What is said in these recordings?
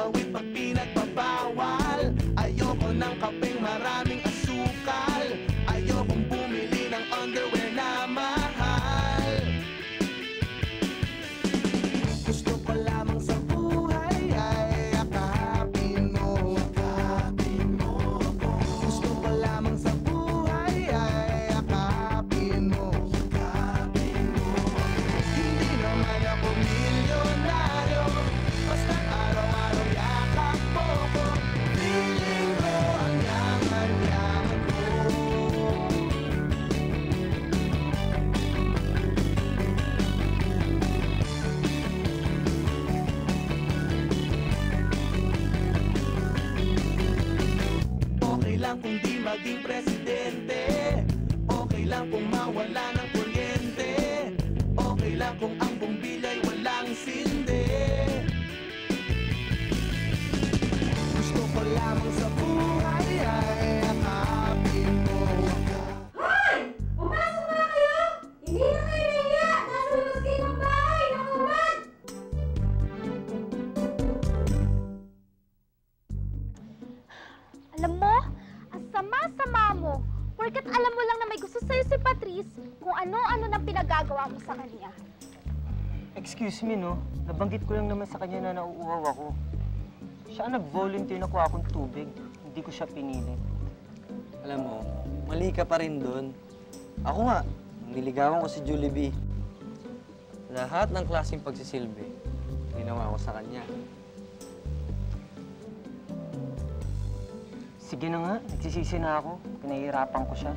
tumawid pag pinagbabawal. Ayoko ng kapeng maraming asukal. Ayokong bumili ng underwear na mahal. Gusto ko lamang sa buhay ay akapin mo. Gusto ko lamang sa buhay ay akapin mo. Hindi naman ako milyonaryo, basta't araw-araw yakap mo ko. Feeling ko ang yaman-yaman ko. Okay lang kung di maging presidente. Okay lang kung mawala ng kuryente. Okay lang kung ang bumbilya'y walang sinde. Gusto ko lamang sa buhay ay akapin mo. Hoy! Pumasok na kayo! Hindi na kayo nahiya! Nasa labas kayo ng bahay! Nakubad! Alam mo, ang sama-sama mo. Porket alam mo lang na may gusto sa'yo si Patrice, kung ano-ano nang pinagagawa mo sa kanya. Excuse me, no? Nabanggit ko lang naman sa kanya na nauuhaw ako. Siya ang nag-volunteer na kuha akong tubig. Hindi ko siya pinili. Alam mo, mali ka pa rin doon. Ako nga, niligawan ko si Julie B. Lahat ng klaseng pagsisilbi, ginawa ko sa kanya. Sige na nga, nagsisisi na ako. Pinahihirapan ko siya.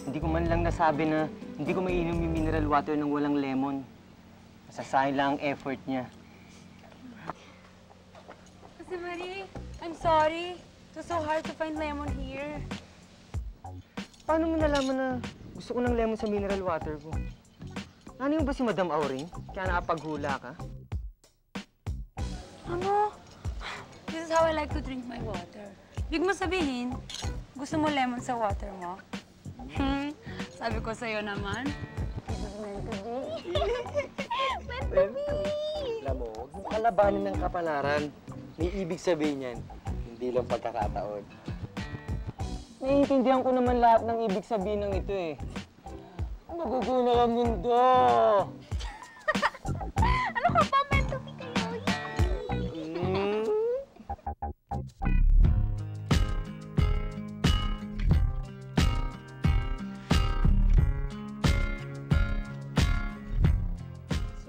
Hindi ko man lang nasabi na hindi ko mainom yung mineral water ng walang lemon. Masasayang lang ang effort niya. Kasi Marie, I'm sorry. It was so hard to find lemon here. Paano mo nalaman na gusto ko ng lemon sa mineral water ko? Ano yung ba si Madam Auring? Kaya nakapaghula ka? Ano? This is how I like to drink my water. Ibig mo sabihin, gusto mo lemon sa water mo? Sabi ko sa'yo naman. Meant to be! Alam mo, huwag mo kalabanin ng kapalaran. May ibig sabihin yan, hindi lang pagkakataon. Naiintindihan ko naman lahat ng ibig sabihin ng ito eh. Maguguna ang mundo! Ano ka ba? Meant to be kayo?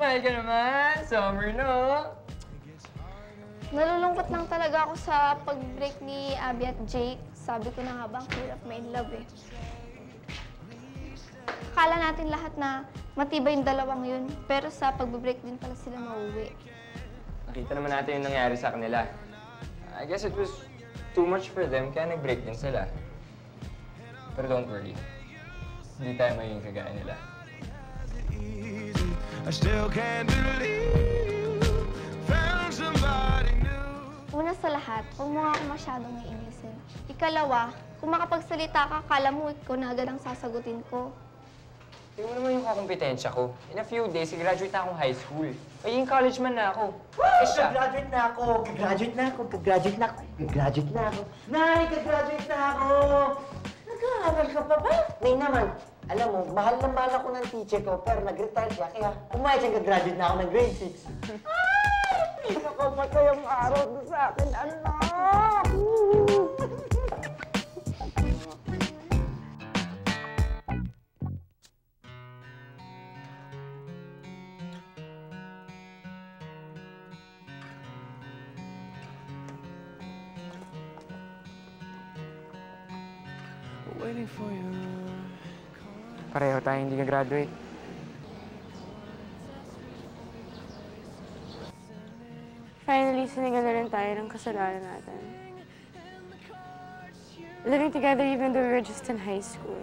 Smile ka naman! Summer, no? Nalulungkot lang talaga ako sa pag-break ni Abby at Jake. Sabi ko na nga ba, ang hirap may love eh. Akala natin lahat na matibay yung dalawang yun, pero sa pag-break din pala sila mauwi. Nakita naman natin yung nangyari sa kanila. I guess it was too much for them, kaya nag-break din sila. Pero don't worry, hindi tayo magiging kagaya nila. I still can't believe you found somebody new. Una sa lahat, huwag mo nga ako masyadong iinisin. Ikalawa, kung makapagsalita ka, akala mo ikaw na agad ang sasagutin ko. Tingnan mo naman yung kakompetensya ko. In a few days, graduate na akong high school. Magiging college man na ako. Gagraduate na ako! Gagraduate na ako! Gagraduate na ako! Gagraduate na ako! Nay! Gagraduate na ako! Nag-aaral ka pa ba? Nay naman, alam mo, mahal na mahal ako ng teacher ko, pero nag-retire siya, kaya umayos siyang gagraduate na ako ng grade 6. Ay! Nakamatay ang araw doon sa akin, anak! Pareho tayo hindi ka-graduate. Finally, sinigal na rin tayo ng kasalanan natin. Living together even though we were just in high school.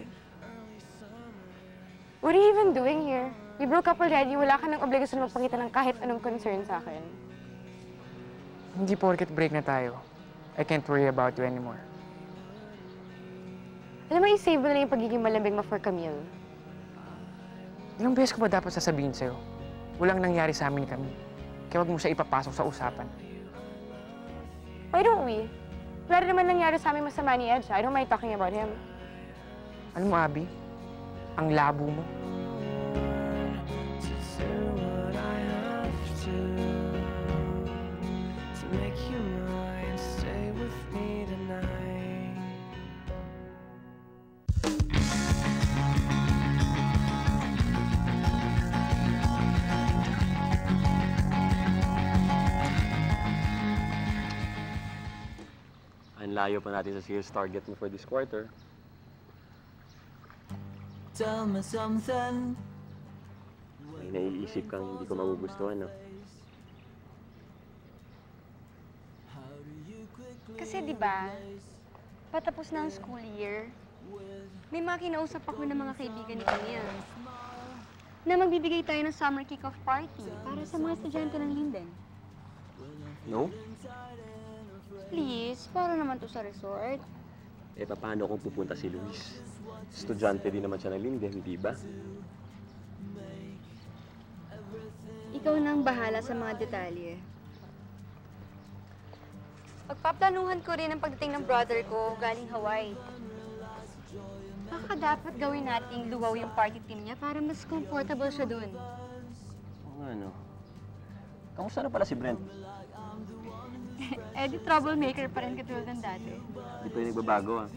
What are you even doing here? We broke up already. Wala ka ng obligasyon magpakita ng kahit anong concern sa akin. Hindi porket break na tayo. I can't worry about you anymore. Alam mo, i-save mo na yung pagiging malambing mo for Camille. Ilang beses ko ba dapat sasabihin sa'yo? Walang nangyari sa amin ni Camille. Kaya wag mo siya ipapasok sa usapan. Why don't we? Wala rin naman nangyari sa amin masama ni Edge. I don't mind talking about him. Alam mo, Abby, ang labo mo. Ang layo pa natin sa sales target mo for this quarter. Tell me something. May naiisip kang hindi ko magugustuhan, no? Kasi di ba, patapos na ang school year, may mga kinausap ako ng mga kaibigan ni Camille na magbibigay tayo ng summer kick-off party para sa mga estudyante ng Linden. No? Please, para naman to sa resort. Eh, paano kung pupunta si Luis? Estudyante din naman siya ng Linden, di ba? Ikaw nang bahala sa mga detalye. Pagpaplanuhan ko rin ang pagdating ng brother ko galing Hawaii. Baka dapat gawin nating luwaw yung party team niya para mas comfortable siya dun. Oo nga, no? Kamusta na pala si Brent? Eh, di troublemaker pa rin katulad ng dati. Hindi pa yung nagbabago, ah.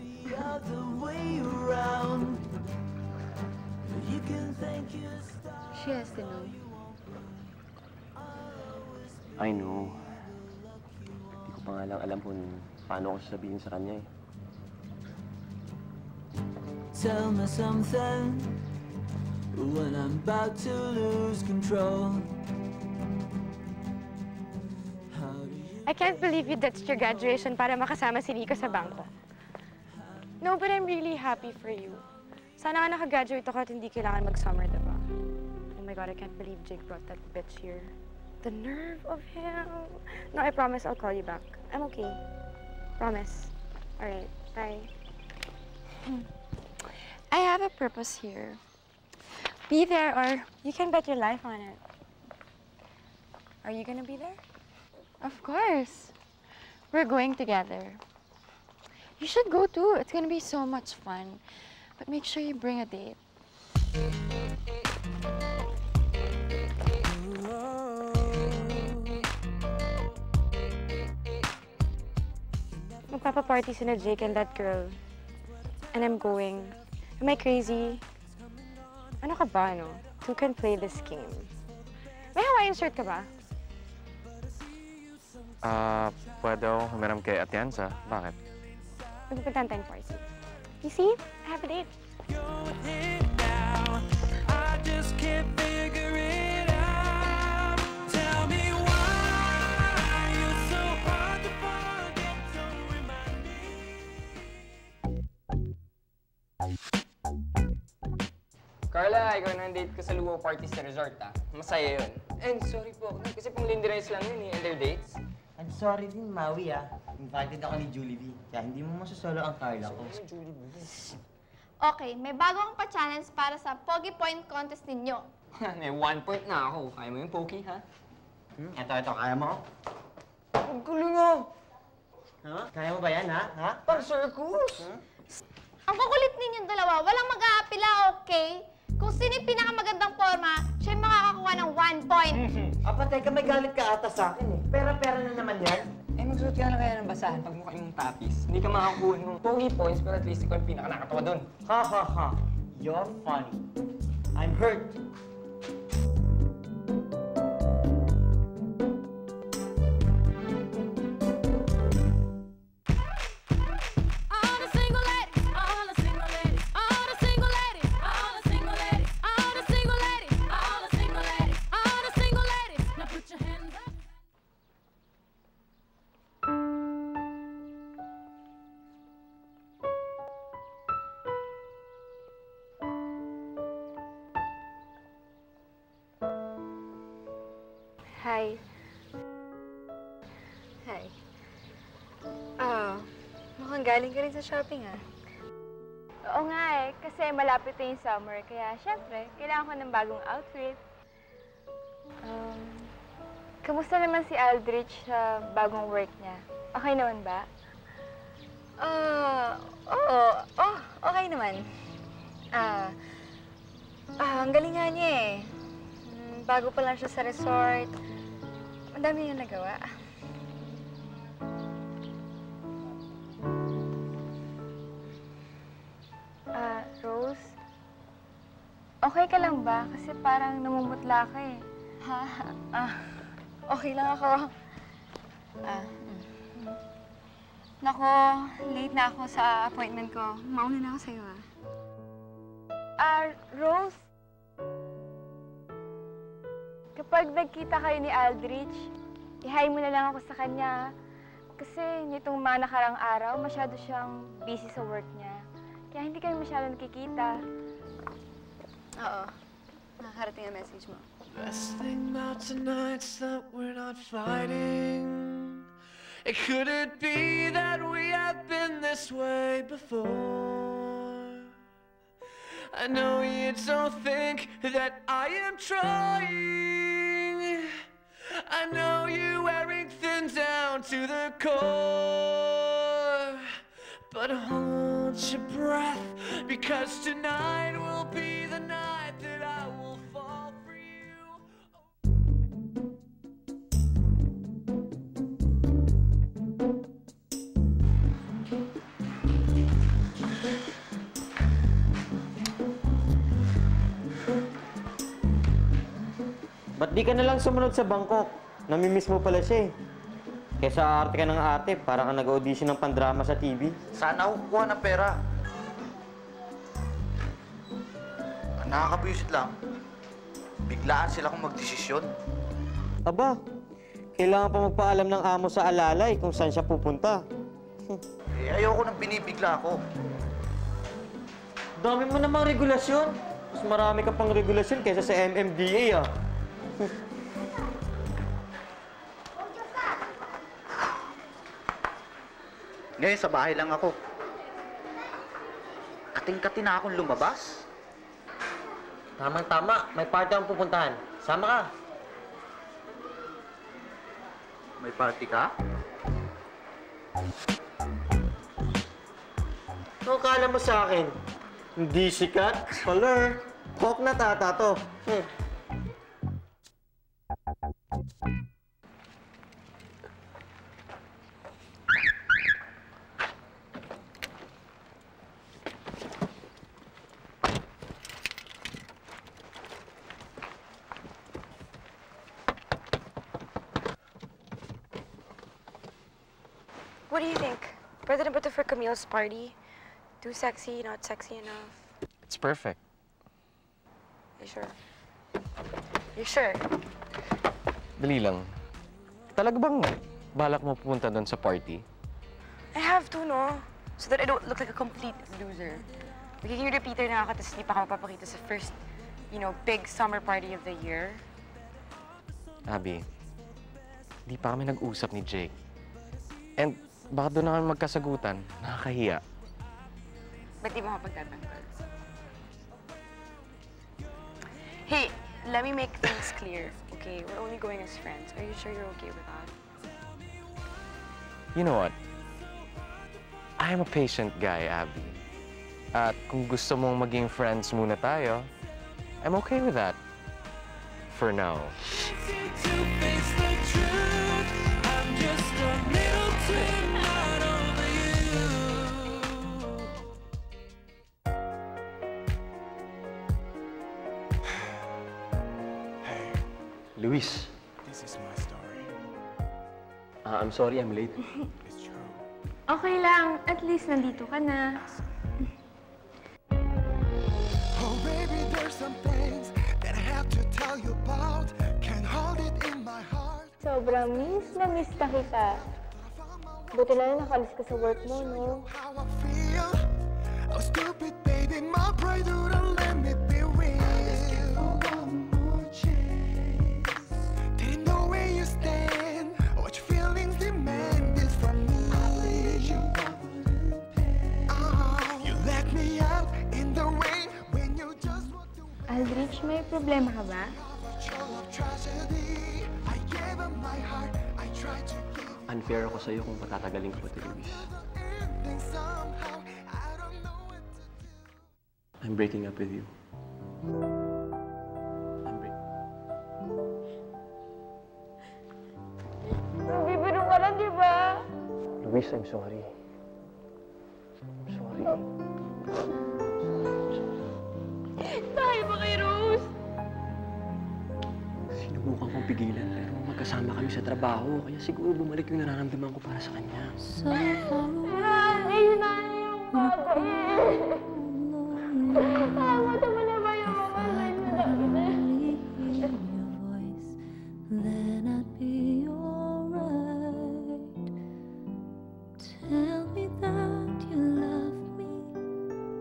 She has to know. I know. Hindi ko pa nga lang alam kung paano ko sasabihin sa kanya, eh. Tell me something when I'm about to lose control. I can't believe you ditched your graduation para makasama si Nico sa bangko. No, but I'm really happy for you. Sana nga nakagraduate ako at hindi kailangan mag-summer, diba? Oh my God, I can't believe Jake brought that bitch here. The nerve of him. No, I promise I'll call you back. I'm okay. Promise. All right, bye. I have a purpose here. Be there or you can bet your life on it. Are you gonna be there? Of course. We're going together. You should go too. It's gonna be so much fun. But make sure you bring a date. Magpapa-party sina Jake and that girl. And I'm going. Am I crazy? Ano ka ba, no? Who can play this game? May Hawaiian shirt ka ba? Pwede ako humiram kay Atienza. Bakit? Magpupuntahan tayong party. You see? I have a date. Carla, ikaw na ang date ko sa luau party sa resort, ah. Masaya yun. And sorry po, kasi pang Linderize lang yun, eh, and their dates. I'm sorry din, Maui, ah. Invited ako ni Julie B. Kaya hindi mo masasolo ang Carla ko. Okay, may bago akong pa-challenge para sa Pogi Point Contest ninyo. May 1 point na ako. Kaya mo yung pokey, ha? Ito, kaya mo? Ang gulo nga! Ha? Kaya mo ba yan, ha? Ha? Pang circus! Ang kukulit ninyong dalawa, walang mag-aapila, okay? Kung sino yung pinakamagandang forma, siya yung makakakuha ng 1 point. Apa, teka, may galit ka ata sa akin, eh. Pera-pera na naman yan. Eh, magsuot ka na kaya ng basahan pag mukha mong tapis. Hindi ka makakuha ng pogi points, pero at least ikaw yung pinakanakatawa dun. Ha, ha, ha. You're funny. I'm hurt. Hi. Hi. Mukhang galing ka rin sa shopping, ah. Oo nga eh, kasi malapit na yung summer, kaya syempre, kailangan ko ng bagong outfit. Kamusta naman si Aldrich sa bagong work niya? Okay naman ba? Okay naman. Ang galing nga niya eh. Bago pa lang siya sa resort. Ang dami niya nagawa. Rose? Okay ka lang ba? Kasi parang namumutla ka eh. Okay lang ako. Nako, late na ako sa appointment ko. Mauna na ako sa'yo, Rose? Kapag nagkita kayo ni Aldrich, i-hi mo na lang ako sa kanya. Kasi nitong mga nakarang araw, masyado siyang busy sa work niya. Kaya hindi kami masyado nakikita. Oo. Nakakarating ang message mo. Best thing about tonight's that we're not fighting. Could it be that we have been this way before? I know you don't think that I am trying. I know you're wearing thin down to the core. But hold your breath, because tonight will be the night that I will fall for you. Ba't di ka na lang sumunod sa Bangkok? Namimiss mo pala siya eh. Kesa arte ka ng arte, parang ka nag-audition ng pandrama sa TV. Sana ako kukuha ng pera. Nakakabwisit lang. Biglaan sila kung magdesisyon. Aba, kailangan pa magpaalam ng amo sa alalay kung saan siya pupunta. Ayoko nang binibigla ako. Dami mo namang regulasyon. Mas marami ka pang regulasyon kaysa sa MMDA ah. Ngayon, sa bahay lang ako. Kating-kati na akong lumabas. Tamang-tama, may party akong pupuntahan. Sama ka. May party ka? Ano kala mo sa akin? Hindi sikat? Color. Hawk na tata to. What do you think? Pwede na ba ito for Camille's party? Too sexy, not sexy enough? It's perfect. You sure? You sure? Dali lang. Talaga bang balak mo pupunta doon sa party? I have to, no? So that I don't look like a complete loser. Magiging repeater na ako, tapos hindi pa ako mapapakita sa first, big summer party of the year. Abby, di pa kami nag-usap ni Jake. And baka doon na kami magkasagutan. Nakakahiya. Ba't di mo kapagtatanggol? Hey, let me make things clear, okay? We're only going as friends. Are you sure you're okay with that? You know what? I'm a patient guy, Abby. At kung gusto mong maging friends muna tayo, I'm okay with that. For now. Luis. This is my story. I'm sorry I'm late. It's true. Okay lang. At least nandito ka na. Oh baby, there's some things that I have to tell you about. Can't hold it in my heart. Sobrang miss na miss na kita. Buti na nakalis ka sa work mo, no? How I feel. Oh stupid baby, my pride wouldn't let me be real. Didn't know where you stand. What your feelings demand is from me. You let me out in the rain when you just walked away. Aldrich, may problema ka ba? Tragedy. I gave him unfair ako sa'yo kung patatagalin ka pa, Luis. I'm breaking up with you. Nagbibiro ka lang, di ba? Luis, I'm sorry. I'm sorry. Dahil ba kay Rose? Sinubukan kong pigilan, pero magkasama kami sa trabaho. Kaya siguro bumalik yung nararamdaman ko para sa kanya. Ayun na yung bago eh. Tama naman na ba yung mga Then I'd be alright. Tell me that you love me.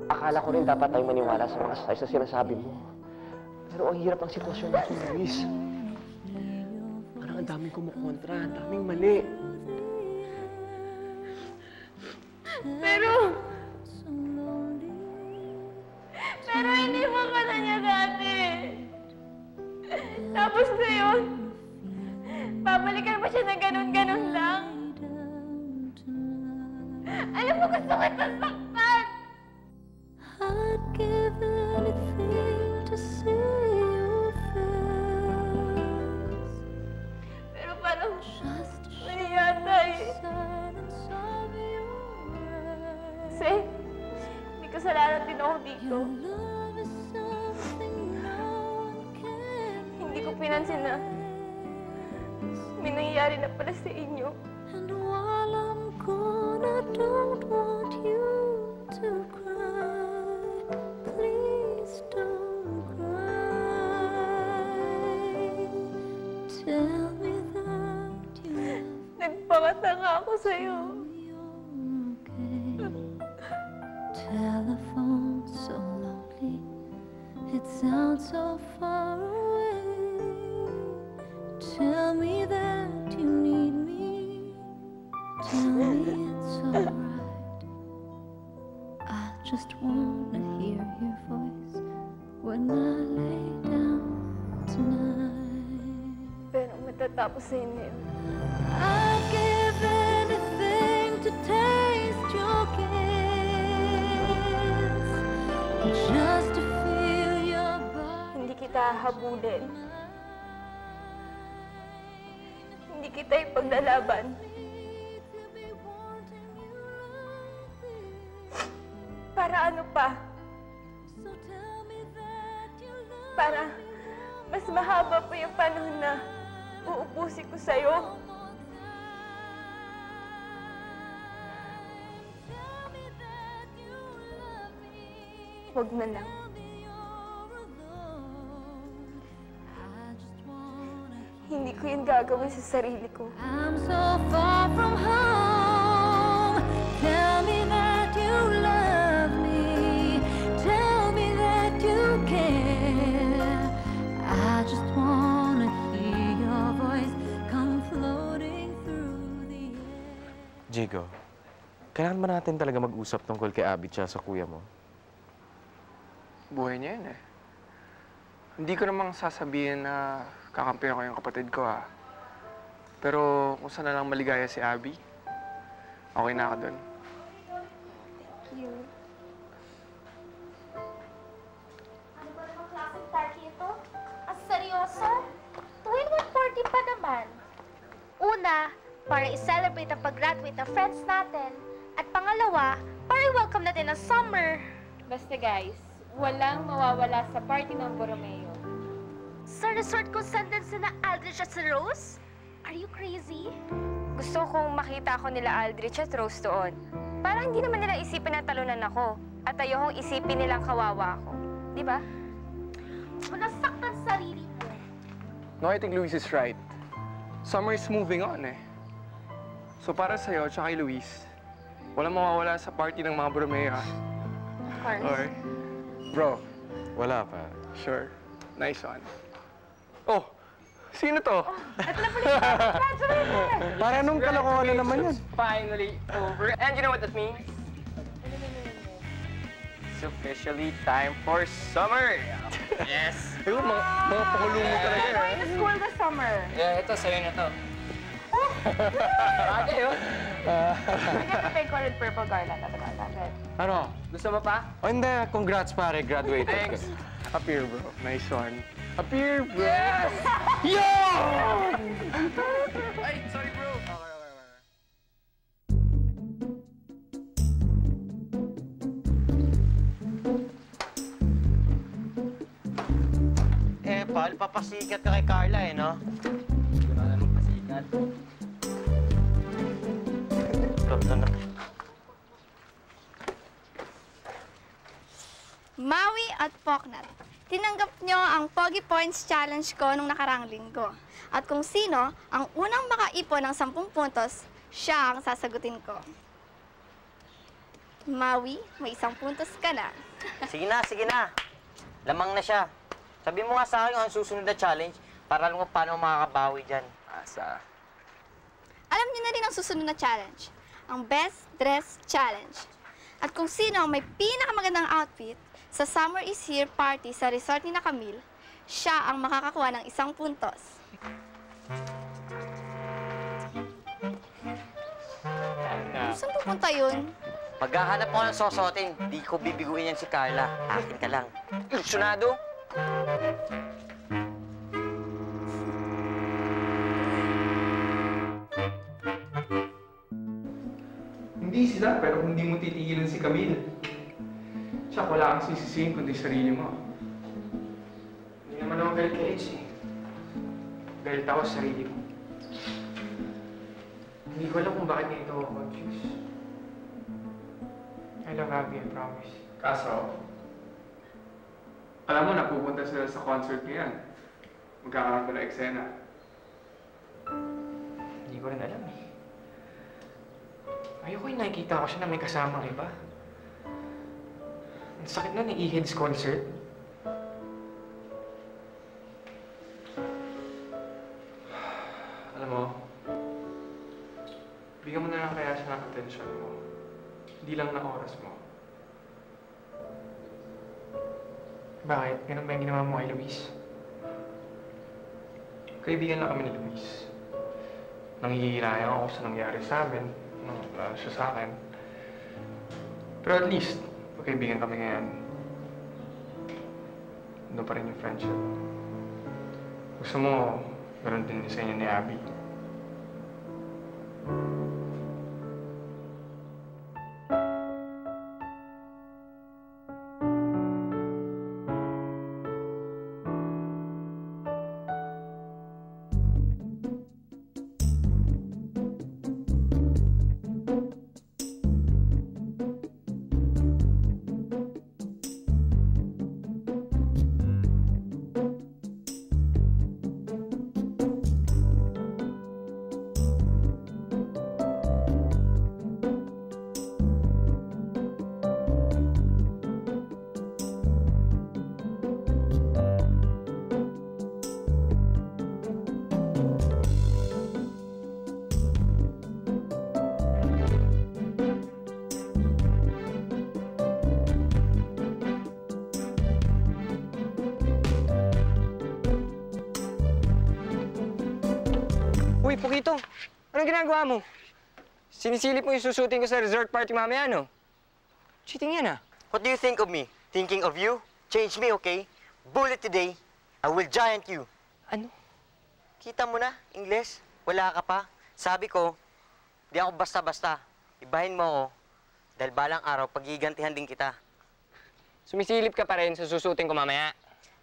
Akala ko rin dapat tayo maniwala sa mga size na sinasabi mo. Pero ang hirap ang sitwasyon natin, Luis. Parang ang daming kumukontra, ang daming mali. Pero hindi mo ka na niya dati. Tapos ngayon, babalikan pa siya na ganun-ganun lang. Alam mo, gusto kita saktan. I'd give anything to see your face. Pero parang mali yata eh. Kasi, may kasalanan din ako dito. Hindi ko pinansin na may nangyayari na pala sa inyo. And while I'm gone, I don't want you to cry. Please don't cry. Tell me that you Nagpakatanga ako sa'yo. telephone so lonely. It sounds so far away. Tell me that you need me. Tell me it's alright. I just wanna hear your voice when I lay down tonight. Pero matatapos sa inyo. I'd give anything to taste your kiss, just to feel your body. Hindi kita habulin. Hindi kita ipaglalaban. Para ano pa? Para mas mahaba pa yung panahon na uubusin ko sa'yo. Huwag na lang. Hindi ko yun gagawin sa sarili ko. I'm so far from home. Tell me that you love me. Tell me that you care. I just wanna hear your voice come floating through the air. Jigo, kailangan ba natin talaga mag-usap tungkol kay Abby tsaka sa kuya mo? Buhay niya yun eh. Hindi ko namang sasabihin na kakampihan ko yung kapatid ko ha. Pero kung saan na lang maligaya si Abby, okay na ako dun. Thank you. Ano ba namang klaseng party ito? Ang seryoso? Tuwing what party pa naman? Una, para i-celebrate ang pag-graduate ng friends natin. At pangalawa, para i-welcome natin ang summer. Basta guys, walang mawawala sa party ng Borromeo. Sa resort kung saan din sina Aldrich at si Rose? Are you crazy? Gusto kong makita ako nila Aldrich at Rose doon. Para hindi naman nila isipin na talunan ako. At ayokong isipin nilang kawawa ako. Di ba? Walang saktan sa sarili mo. No, I think Luis is right. Summer is moving on eh. So para sa'yo at kay Luis, walang mawawala sa party ng mga Borromeo ha. Of course. Or, bro, Wala pa. sure. Nice one. Oh, sino to? Ito na pala siya. Congratulations! Para nung kalokohan na naman yun. Finally over. And you know what that means? It's officially time for summer! Yes! Ayun, mga pakulungan talaga Going to school this summer. Yeah, ito, sa'yo na to. Oh, Bagay, oh. Pinag-pay ko rin purple garland at about that. Ano? Gusto mo pa? O hindi, congrats pare, graduated ka. Thanks. Appear, bro. Nice one. Appear, bro. Yes! Ay, sorry, bro. Okay. Paul, papasikat ka kay Carla no? Hindi ko na magpasikat. Maui at Poknat, tinanggap nyo ang Pogi Points Challenge ko nung nakarang linggo. At kung sino ang unang makaipon ng 10 puntos, siya ang sasagutin ko. Maui, may 1 puntos ka na. Sige na. Lamang na siya. Sabi mo nga sa akin ang susunod na challenge para alam mo paano makakabawi dyan. Asa? Alam niyo na rin ang susunod na challenge, ang Best Dress Challenge. At kung sino ang may pinakamagandang outfit sa Summer is Here party sa resort ni na Camille, siya ang makakakuha ng 1 puntos. Saan pupunta yun? Maghahanap ako ng sosotin. Di ko bibiguin yan si Carla. Akin ka lang. Ilusyonado! Hindi sila, pero hindi mo titigilan si Camille. Siya, wala kang sisisihin kundi sarili mo. Hindi naman ako galit kay Edge, eh. Galit ako sa sarili mo. Hindi ko alam kung bakit ganito ako confused. I love Abby, I promise. Kaso, alam mo, napupunta sila sa concert ngayon. Magkakaroon ko ng eksena. Hindi ko rin alam, eh. Ayoko yung nakikita ko siya na may kasamang iba. Ang sakit na ni E-Head's concert. Alam mo, bigyan mo na lang kaya siya ng atensyon mo. Hindi lang na oras mo. Bakit? Ganun ba yung ginawa mo kay Luis? Kaibigan lang kami ni Luis. Nanghihirayan ako sa nangyari sa amin. Lalo siya sa akin. Pero at least, magkaibigan kami ngayon. Doon pa rin yung friendship. Gusto mo, ganoon din sa inyo ni Abby. Uy, Pukito! Anong ginagawa mo? Sinisilip mo yung susutin ko sa resort party mamaya, no? Cheating yan, ah. What do you think of me? Thinking of you? Change me, okay? Bullet today, I will giant you. Ano? Kita mo na, Ingles? Wala ka pa. Sabi ko, di ako basta-basta. Ibahin mo ako. Dahil balang araw, pagigantihan din kita. Sumisilip ka pa rin sa susutin ko mamaya.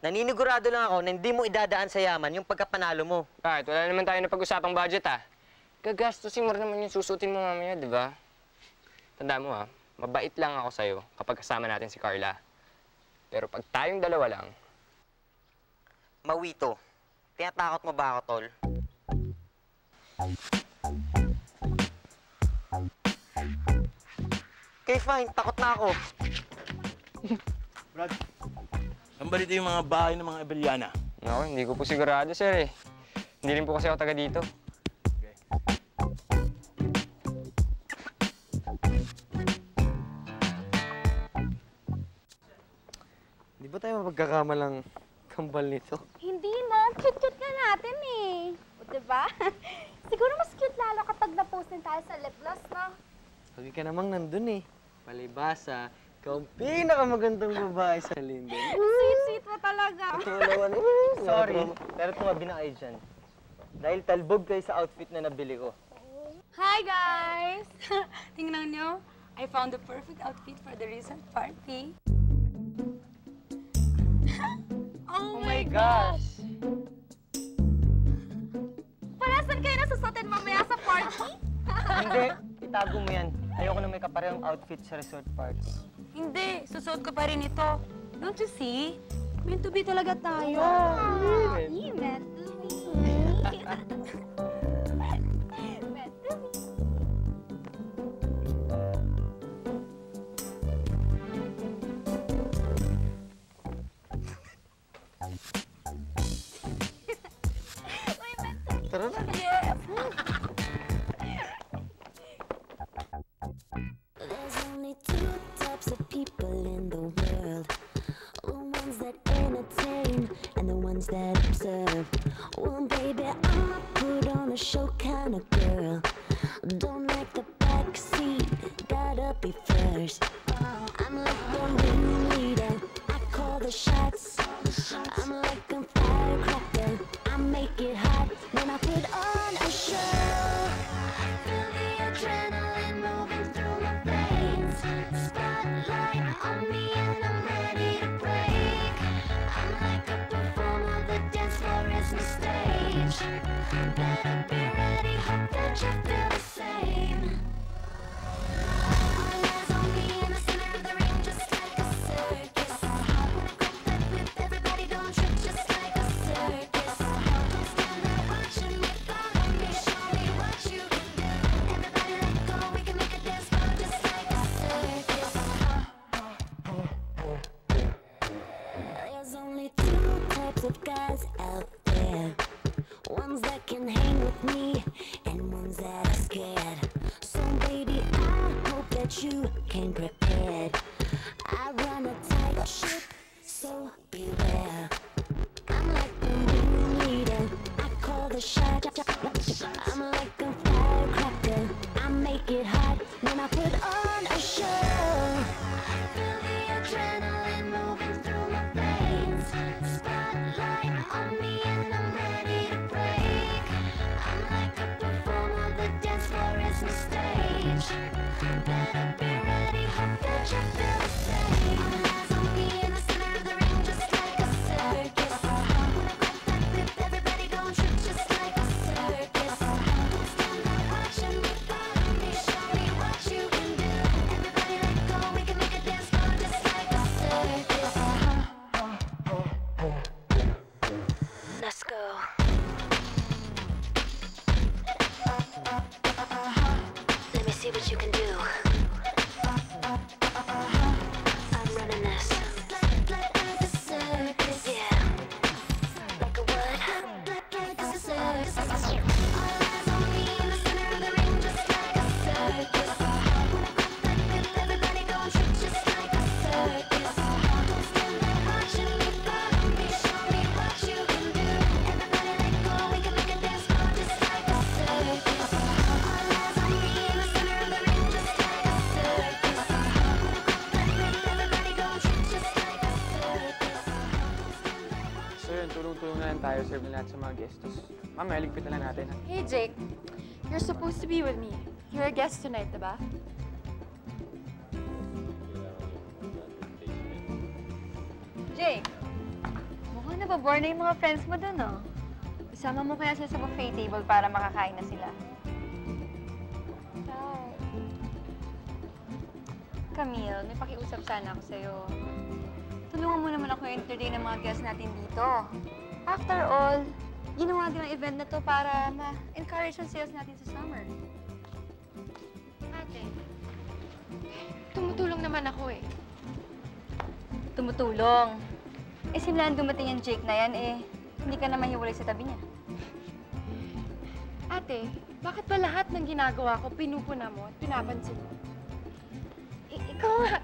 Naninigurado lang ako na hindi mo idadaan sa yaman yung pagkapanalo mo. Bakit? Wala naman tayo na pag-usapang budget, ah. Gagastusin mo naman yung susutin mo mamaya, di ba? Tanda mo, ah. Mabait lang ako sa'yo kapag kasama natin si Carla. Pero pag tayong dalawa lang... Mawito, tinatakot mo ba ako, tol? Okay, fine. Takot na ako. Brad, ang balita yung mga bahay ng mga Abeliana. Ako, hindi ko po sigurado, sir, eh. Hindi rin po kasi ako taga dito. Okay. Di ba tayo mapagkakamalang kambal nito? Hindi no, cute-cute nga natin eh. O diba? Siguro mas cute lalo kapag na-post din tayo sa lip gloss, no? Lagi ka namang nandun eh. Palibasa, ikaw ang pinakamagandang babae sa Linden. Sweet mo talaga. Totoo naman. Sorry, pero tumabi na kayo dyan. Dahil talbog kayo sa outfit na nabili ko. Hi, guys! Tingnan nyo, I found the perfect outfit for the recent party. Oh my gosh! Parasan kayo nasusutin mamaya sa party? Hindi, itago mo yan. Ayoko na may kaparehong outfit sa resort party. Hindi, susuot ko pa rin ito. Don't you see? Meant to be talaga tayo. You meant to be. Meant to be. Tara na. There's only two types of people in the world. The ones that entertain and the ones that observe. Well, baby, I'm a put on a show kind of girl. Don't like the back seat, gotta be first. I'm like the ringleader, I call the shots. I'm like a firecracker, I make it hot when I put on a show. Feel the adrenaline moving through my veins. Spotlight on me and I'm ready to break. I'm like a performer, the dance floor is my stage. Better be ready, hope that you feel the same. All eyes on me in the center of the ring, just like a circus. When I grab that whip, everybody don't trip, just like a circus. Don't stand there watching me, follow me, show me what you can do. Everybody let go, we can make a dance floor just like a circus. There's only two types of guys out there. Ones that can hang with me and ones that are scared. So baby, I hope that you came prepared. I run a tight ship, so beware. I'm like the ringleader, I call the shots. I'm like a firecracker, I make it hot when I put on a show. Feel the adrenaline moving through my veins. Spotlight on me and I'm ready to break. I'm like a performer, the dance floor is my stage. Better be ready, hope that you feel the same. All eyes on me in the center of the ring, just like a circus. When I grab that whip, everybody gon' trip, just like a circus. Don't stand there watching me, follow me, show me what you can do. Everybody let go, we can make a dance floor just like a circus. Let's go. Let me see what you can do. I'm running this. Like a circus. Yeah. Like a what? Like a circus. All eyes on me in the center of the ring, just like a circus. When I grab that whip, everybody gon' trip, just like a circus. Don't stand there watching me, follow me, show me what you can do. Everybody let go, we can make a dance floor just like a circus. All eyes on me in the center of the ring, just like a circus. When I grab that whip, everybody gon' trip, just like a circus. So yun, tulong-tulong na lang tayo, serve na lahat sa mga guestos. Mamaya, ligpit na lang natin, ha? Hey, Jake. You're supposed to be with me. You're a guest tonight, diba? Jake, mukhang nababore na yung mga friends mo dun, oh. Isama mo kaya sila sa buffet table para makakain na sila. Camille, may pakiusap sana ako sa'yo. Tulungan mo naman ako entertain ng mga guests natin dito. After all, ginawa din ang event na to para ma-encourage ang sales natin sa summer. Ate, tumutulong naman ako eh. Tumutulong. Eh, simulan dumating yung Jake na yan, eh, hindi ka na mahiwalay sa tabi niya. Ate, bakit ba lahat ng ginagawa ko pinupuna mo at pinapansin mo? Ikaw nga,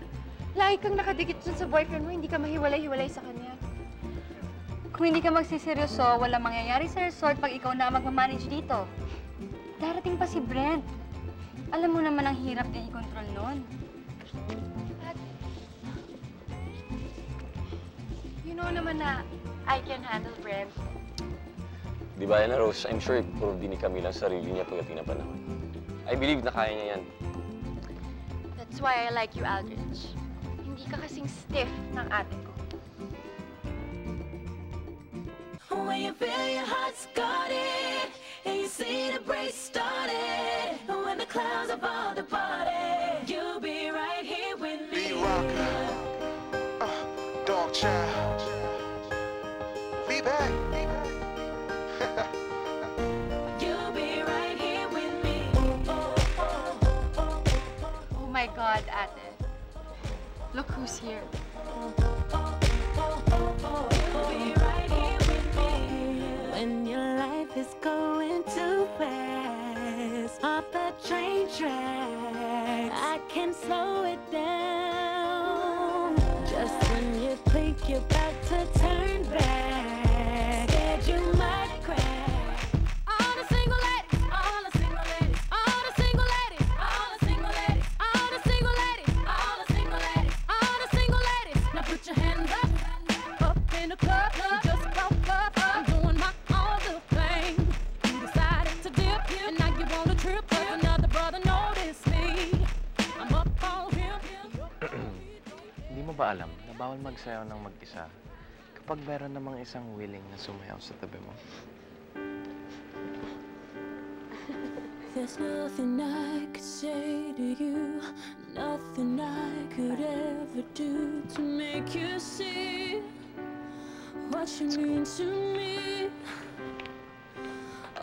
lagi kang nakadikit dun sa boyfriend mo, hindi ka mahiwalay-hiwalay sa kanya. Kung hindi ka magsiseryoso, walang mangyayari sa resort pag ikaw na ang magmamanage dito. Darating pa si Brent. Alam mo naman ang hirap din i-control nun. But, you know naman na I can handle Brent. Di ba yan, Rose? I'm sure i-prove din ni Camille ang sarili niya pagdating na panahon. I believe na kaya niya yan. That's why I like you, Aldrich. Hindi ka kasing stiff ng ate ko. When you feel your heart's got it, and you see the break started, when the clouds are all departed, you'll be right here with me. B-Rock, Dog Child, be back. You'll be right here with me. Oh my God, ate. Look who's here. You'll be right here with me. When your life is going too fast, off the train tracks, I can slow it down. Just when you think you're about to turn back, scared you might crash. All the single ladies, all the single ladies, all the single ladies, all the single ladies, all the single ladies, all the single ladies, all the single ladies. Now put your hands up in the club. You just broke up. I'm doing my own little thing. You decided to dip, and now you want to trip. 'Cause another brother noticed me. I'm up on him. Hindi mo ba alam na bawal magsayaw ng mag-isa kapag meron namang isang willing na sumayaw sa tabi mo? There's nothing I could say to you, nothing I could ever do to make you see what you mean to me.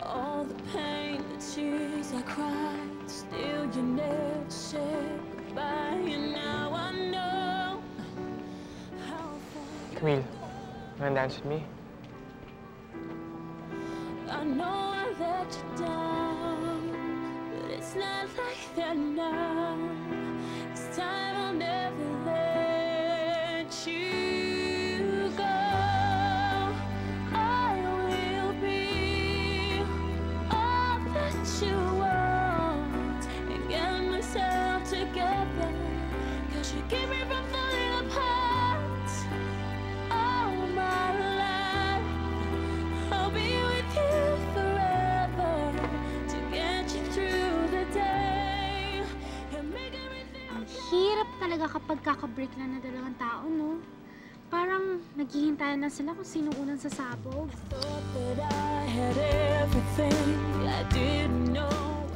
All the pain, the tears I cried, still you never said goodbye. And now I know how far Camille, wanna dance with me? I know I let you down, but it's not like that now. This time I'll never let you go. I will be all that you want and get myself together. 'Cause you keep me from falling apart all my life. I'll be with you forever to get you through the day and make everything. Ang hirap talaga kapag kakabreak lang na dalawang tao, no? Parang naghihintayan na sila kung sino unang sasabog. Thought that I had everything I didn't know.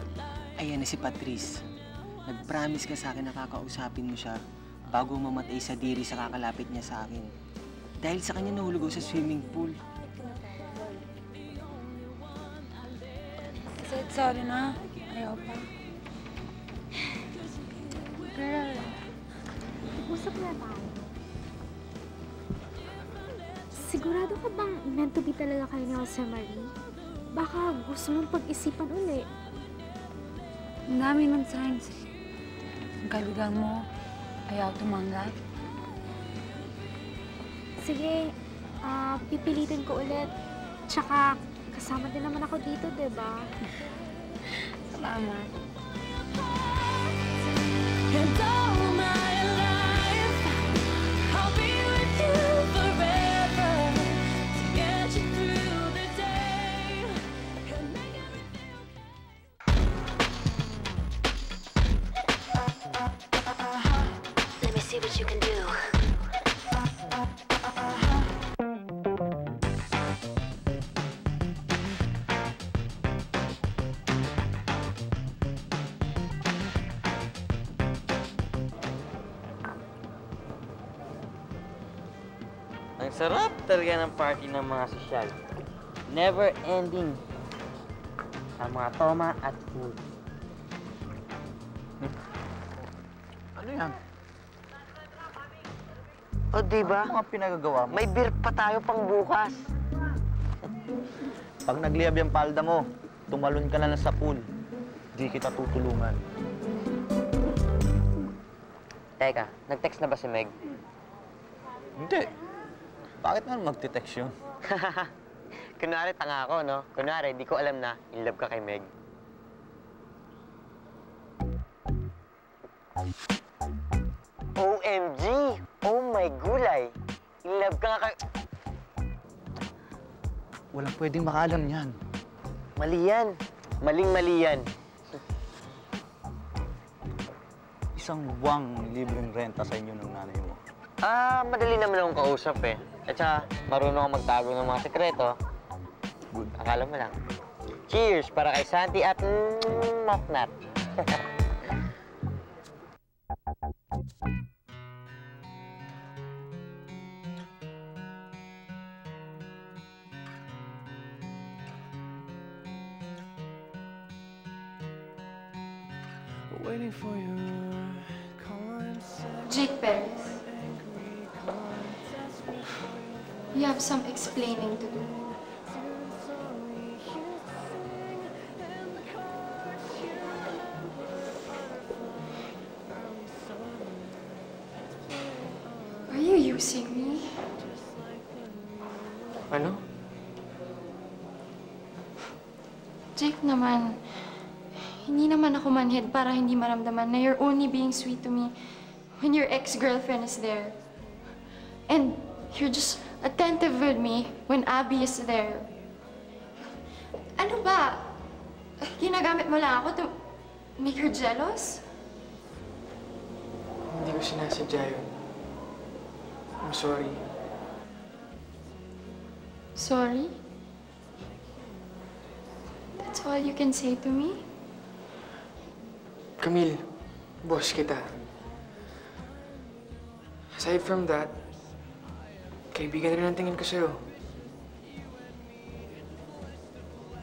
Ayan na si Patrice. Nag-promise ka sa akin na kakausapin mo siya bago mamatay sa diri sa kakalapit niya sa akin. Dahil sa kanya nahulog ako sa swimming pool. Said sorry na. Ayaw pa. Girl, usap na tayo. Sigurado ka bang meant to be talaga kayo ni Jose Marie? Baka gusto mong pag-isipan uli. Ang dami ng signs. Ang kaibigan mo, ayaw tumanggap. Sige, pipilitin ko ulit. Tsaka, kasama din naman ako dito, diba? Salamat. And all my life, I'll be with you forever to get you through the day and make everything okay. Let me see what you can do. Ang sarap talaga ng party ng mga sosyal. Never ending. Sa mga toma at food. Ano yan? O, diba? Ano mga pinagagawa mo? May beer pa tayo pang bukas. Pag nagliyab yung palda mo, tumalon ka na lang sa pool. Di kita tutulungan. Teka, nag-text na ba si Meg? Hindi. Bakit naman magte-text yun? Kunwari tanga ako, no? Kunwari, di ko alam na in love ka kay Meg. OMG! Oh my gulay! In love ka nga kay... Walang pwedeng makaalam niyan. Mali yan. Maling-mali yan. Isang buwang libreng renta sa inyo ng nanay mo. Madali naman akong kausap eh. At saka, marunong akong magtago ng mga sekreto. Good. Akala mo lang. Cheers para kay Santi at Moknat. Waiting for your Jake Perez, you have some explaining to do. Are you using me? Ano? Jake naman, hindi naman ako manhid para hindi maramdaman na you're only being sweet to me when your ex-girlfriend is there. And you're just attentive with me when Abby is there. Ano ba? Ginagamit mo lang ako to make her jealous? Hindi ko sinasadya yun. I'm sorry. Sorry? That's all you can say to me? Camille, boss kita. Aside from that, kaibigan rin ang tingin ko sa'yo.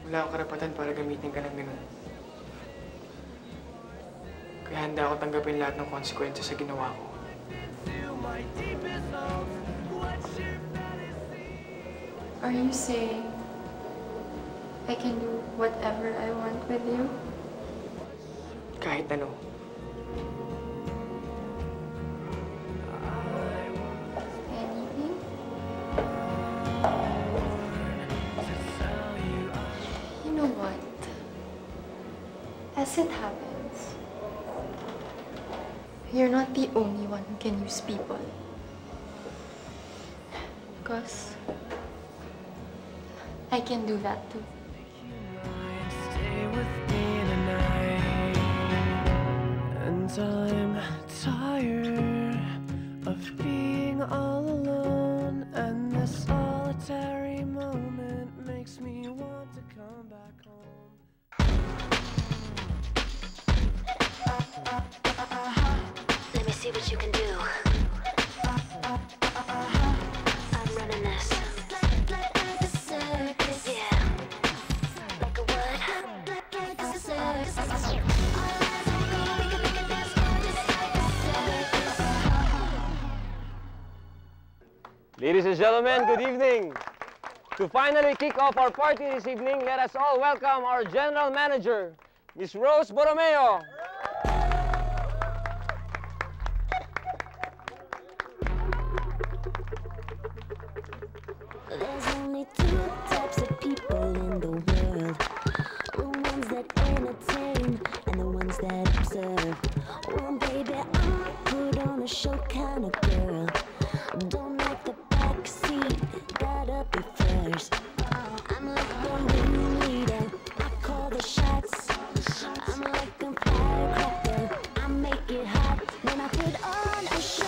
Wala akong karapatan para gamitin ka ng ganun. Kaya handa ako tanggapin lahat ng konsekwensya sa ginawa ko. Are you saying I can do whatever I want with you? Kahit ano. Anything? You know what? As it happens, you're not the only one who can use people. Because I can do that too. Stay with me tonight. And I'm tired of being all alone. And this solitary moment makes me want to come back home. Let me see what you can do. I'm running this. Yeah. Like a what? Ladies and gentlemen, good evening. To finally kick off our party this evening, let us all welcome our General Manager, Miss Rose Borromeo. There's only two types of people in the world. The ones that entertain and the ones that observe. Well, baby, I'm put on a show kind of girl. Don't like the back seat, gotta be first. I'm like the ringleader, I call the shots. I'm like a firecracker, I make it hot when I put on a show.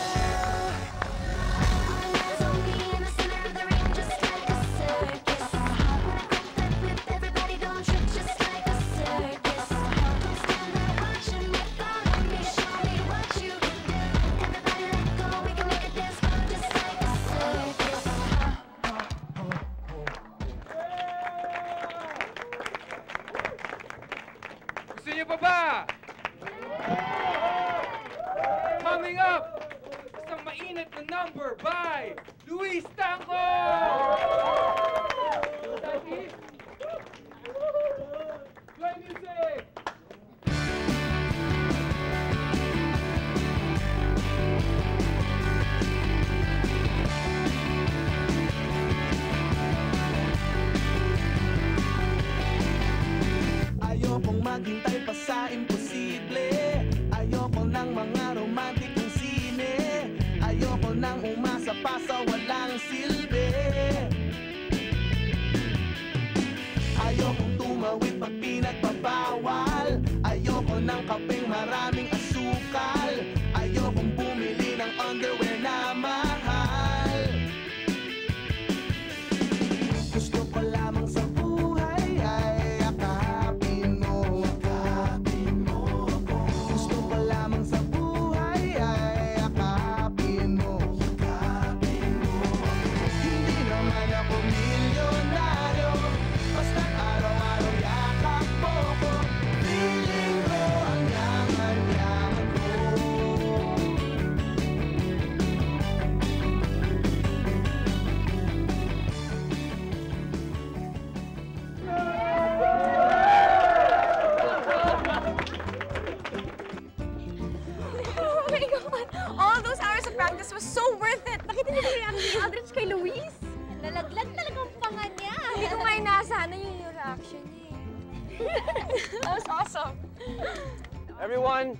Gusto niyo pa ba? Coming up, isang mainit na number by Luis Tanco! Play music! Ayokong maghintay pa sa imposible. Ayoko ng mga my God! All those hours of practice was so worth it! Nakita niyo ba yung reaction ni Aldrich kay Luis? Nalaglag talagang panga niya. Hindi ko nga inasahan na yung reaction niya. That was awesome. Everyone,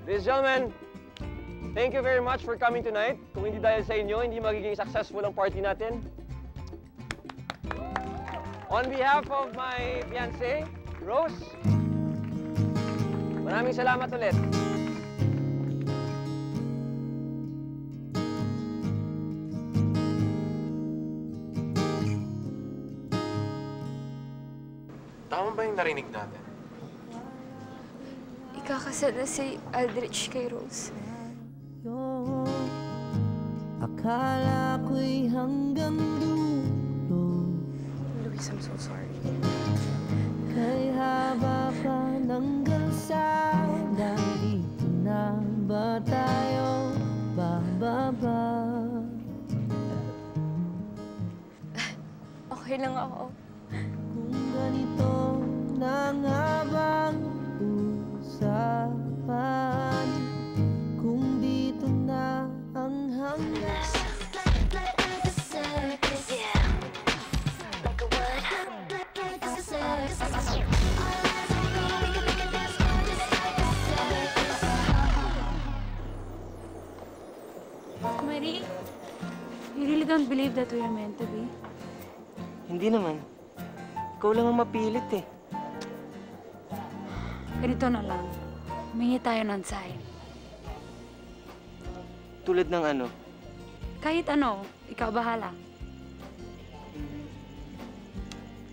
ladies and gentlemen, thank you very much for coming tonight. Kung hindi dahil sa inyo, hindi magiging successful ang party natin. On behalf of my fiancé, Rose, maraming salamat ulit. Tama ba yung narinig natin? Ikakasal na si Aldrich kay Rose. Akala ko'y hanggang dulo. Luis, I'm so sorry. Kay haba pa ng kalsada, dito na ba tayo bababa? Okay lang ako. Kung ganito na nga bang usapan, kung dito na ang hanggan. Marie, you really don't believe that we are meant to be? Hindi naman. Ikaw lang ang mapilit eh. Ganito na lang. Humingi tayo ng sign. Tulad ng ano? Kahit ano, ikaw bahala.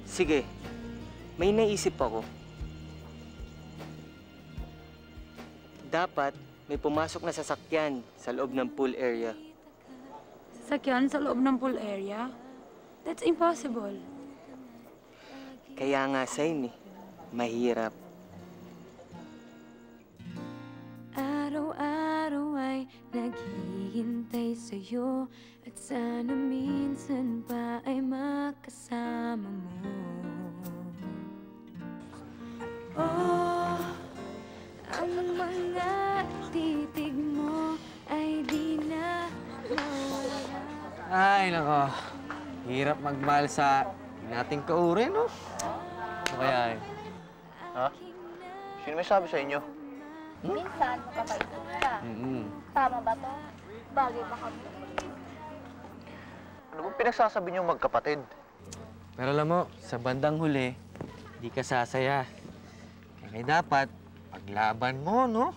Sige, may naisip ako. Dapat may pumasok na sasakyan sa loob ng pool area. Sakyan sa loob ng pool area? That's impossible. Kaya nga, Sign eh. Mahirap. Araw-araw ay naghihintay sa'yo at sana minsan pa ay makasama mo. Oh, ang mga titig mo ay di na mawala. Ay, nako. Hirap magmahal sa nating kauri, no? Ano kaya eh? Ha? Sino may sabi sa inyo? Minsan, mapapaitin ka. Tama ba to? Bagay ba kami? Ano bang pinagsasabi niyo magkapatid? Pero alam mo, sa bandang huli, di ka sasaya. Kaya dapat, paglaban mo, no?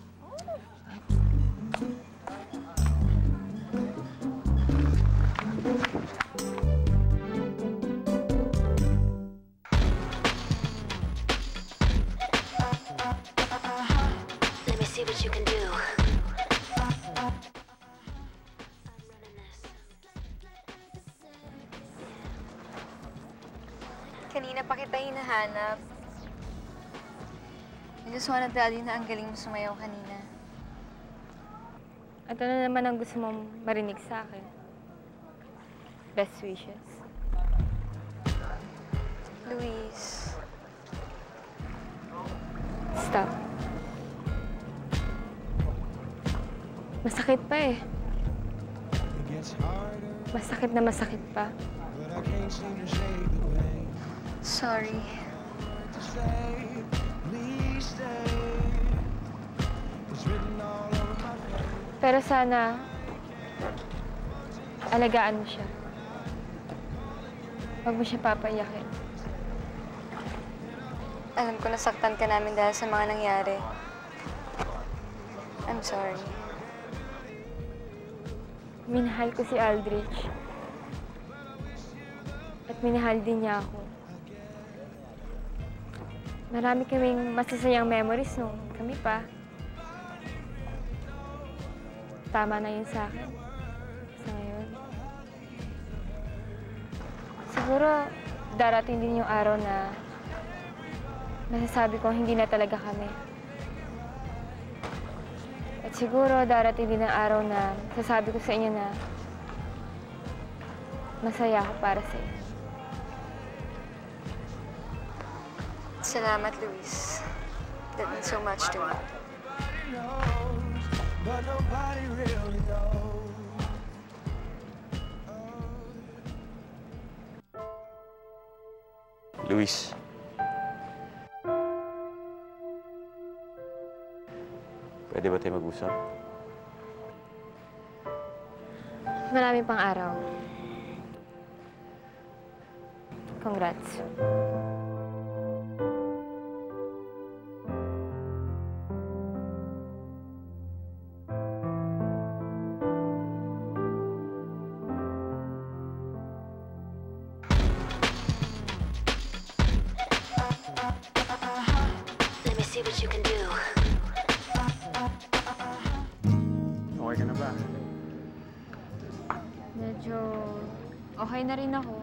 Let me see what you can do. Kanina pa kita hinahanap. I just wanna tell you na ang galing mo sumayaw kanina. At ano naman ang gusto mong marinig sa akin? Best wishes. Luis. Stop. Masakit pa eh. Masakit na masakit pa. Sorry. Pero sana, alagaan mo siya. Huwag mo siya papayakin. Alam ko nasaktan ka namin dahil sa mga nangyari. I'm sorry. Minahal ko si Aldrich. At minahal din niya ako. Marami kaming masasayang memories nung kami pa. Tama na yun sa akin. Sa ngayon. Siguro, darating din yung araw na masasabi ko hindi na talaga kami. At siguro, darating din ang araw na sasabi ko sa inyo na masaya ako para sa inyo. Salamat, Luis. That means so much to me. but nobody really knows. Luis. Pwede ba tayo mag-usap? Maraming pang araw. Congrats. Let me see what you can do. Okay ka na ba? Medyo okay na rin ako.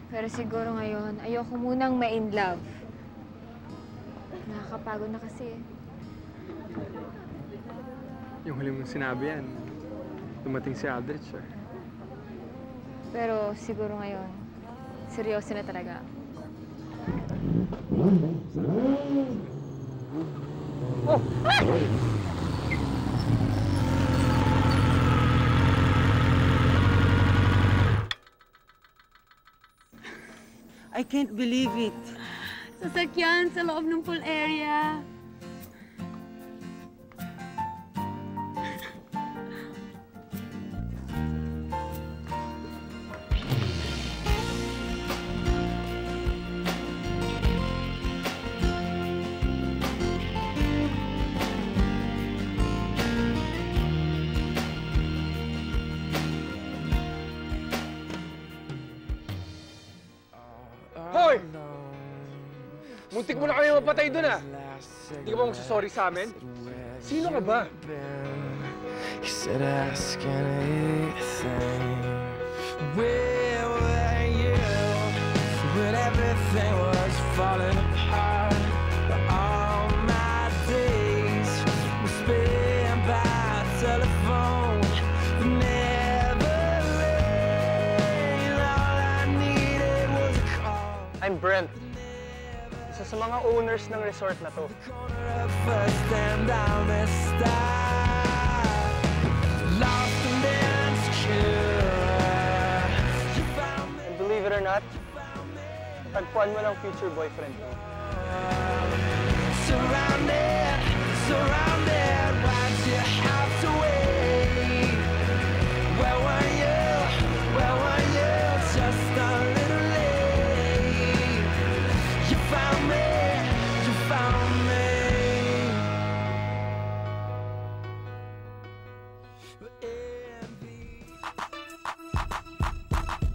Pero siguro ngayon, ayoko munang ma-in love. Nakakapagod na kasi. Yung huli mong sinabi yan, dumating si Aldrich, eh. Pero siguro ngayon, seryoso na talaga. Oh! Ah! I can't believe it. Sasakyan sa loob ng pool area. Hoy! Muntik mo na kami mapatay dun, ah. Hindi ka ba magsasorry sa amin? Sino ka ba? He said, ask anything. Where were you when everything was falling apart? All my days were spent by telephone. Never rain. All I needed was a call. I'm Brent. Isa sa mga owners ng resort na to. First and down the star. Lost and insecure. And believe it or not, tagpuan mo ng future boyfriend mo. Surrounded.